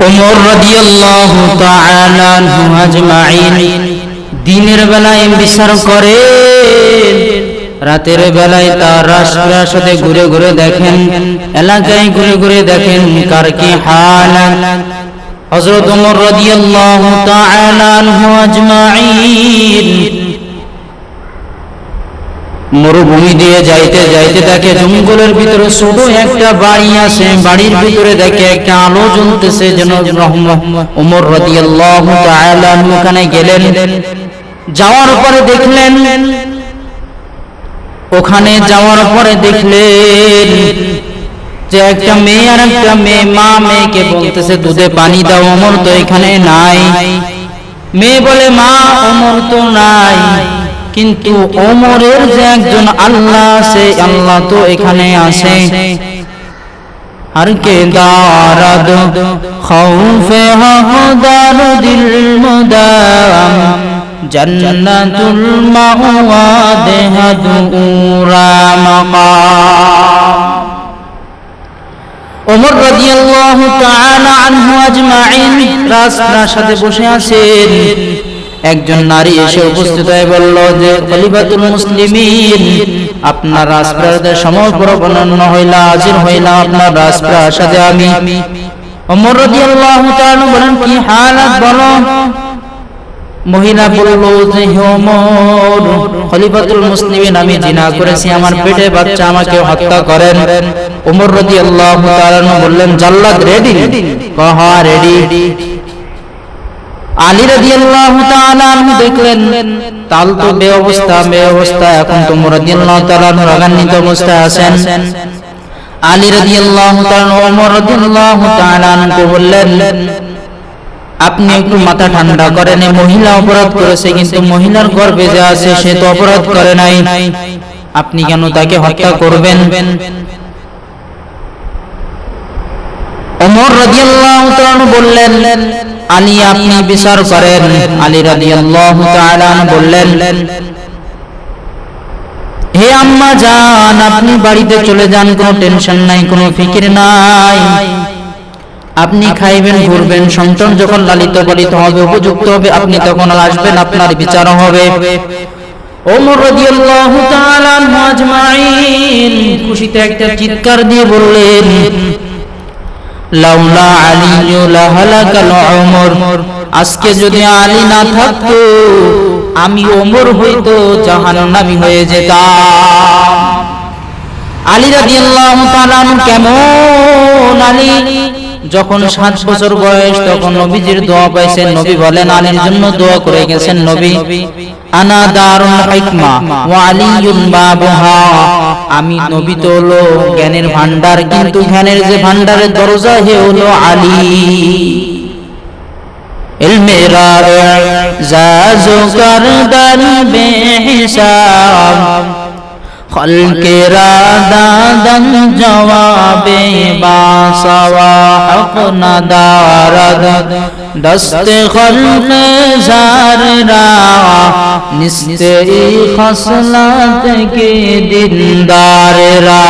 ওমর রাদিয়াল্লাহু তাআলা আনহু আজমাইন দিনের বেলায় বিচার করেন, রাতের বেলায় তার রাজপ্রাসাদে ঘুরে ঘুরে দেখেন, এলাকায় ঘুরে ঘুরে দেখেন কার কি হাল। হযরত ওমর রাদিয়াল্লাহু তাআলা আনহু আজমাইন মরুভূমি দিয়ে যাইতে যাইতে দেখে জঙ্গলের ভিতরে ছোট একটা বাড়ি আছে, বাড়ির ভিতরে দেখে একটা আলো জ্বলতেছে যেন রহমত। ওমর রাদিয়াল্লাহু তাআলা ওখানে গেলেন, যাওয়ার পরে দেখলেন, ওখানে যাওয়ার পরে দেখলেন যে একটা মেয়ে আর একটা মেয়ে, মা মেয়েকে বলতেছে দুধে পানি দাও, ওমর তো এখানে নাই। মেয়ে বলে মা ওমর তো নাই, কিন্তু ওমরের যে একজন আল্লাহ আছে, আল্লাহ তো এখানে আছে। আর কে দারাদ খৌফে হকদার দিল মুদাম জান্নাতুল মাওয়া দেহাদুরা মাকাম। ওমর রাদিয়াল্লাহু তাআলা আনহু আজমাইন রাজপ্রাসাদে বসে আছেন। একজন নারী এসে উপস্থিত হয়ে বলল যে খলিফাতুল মুসলিমিন, আপনার রাজপ্রাসাদে সমপরবর্ণ হইলা, হাজির হইলা আপনার রাজপ্রাসাদে আমি। ওমর রাদিয়াল্লাহু তাআলা বলেন কি হালাত বলো। মহিলা বলল যে হে ওমর, খলিফাতুল মুসলিমিন আমি জিনা করেছি, আমার পেটে বাচ্চা, আমাকে হত্যা করেন। ওমর রাদিয়াল্লাহু তাআলা বললেন জাল্লাদ রেডি? কহা রেডি। আলী রাদিয়াল্লাহু তাআলা দেখলেন তাল তো বেঅবস্থা, এখন তো ওমর রাদিয়াল্লাহু তাআলা রাগান্বিত অবস্থায় আছেন। আলী রাদিয়াল্লাহু তাআলা ওমর রাদিয়াল্লাহু তাআলা বললেন আপনি একটু মাথা ঠান্ডা করেন, এই মহিলা অপরাধ করেছে, কিন্তু মহিলার গর্ভে যে আছে সে তো অপরাধ করে নাই, আপনি কেন তাকে হত্যা করবেন? ওমর রাদিয়াল্লাহু তাআলা বললেন আলী আপনি বিচার করেন। আলী রাদিয়াল্লাহু তাআলা বললেন হে আম্মা জান, আপনি বাড়িতে চলে যান, কোনো টেনশন নাই, কোনো ফিকির নাই, আপনি খাইবেন ঘুরবেন, সন্তান যখন লালিত পালিত হবে উপযুক্ত হবে আপনি তখন আসবেন, আপনার বিচার হবে। ওমর রাদিয়াল্লাহু তাআলা আজমাইন খুশিতে একটা চিৎকার দিয়ে বললেন লাউলা আলী লাহালাকাল ওমর, আজকে যদি আলী না থাকতো আমি ওমর হয়তো জাহান্নামী হয়ে যেতাম। আলী রাদিয়াল্লাহু তাআলা কেমন? আলী যখন 7 বছর বয়স তখন নবীজির দোয়া পাইছেন, নবী বলেন আলীর জন্য দোয়া করে গেছেন নবী আনা দারুল হিকমা ওয়া আলিয়ুন বাবুহা, আমি নবী তো হলো জ্ঞানের ভান্ডার, কিন্তু জ্ঞানের যে ভান্ডারের দরজা হে হলো আলী। ইলমে রা'i জাজু করদান বেহিসাব, খলকে রাদাদন জওয়াবে বাসওয়া হক নাদারদ দস্তে খলকে জাররা নিস্তে খসলাত কে দিনদাররা।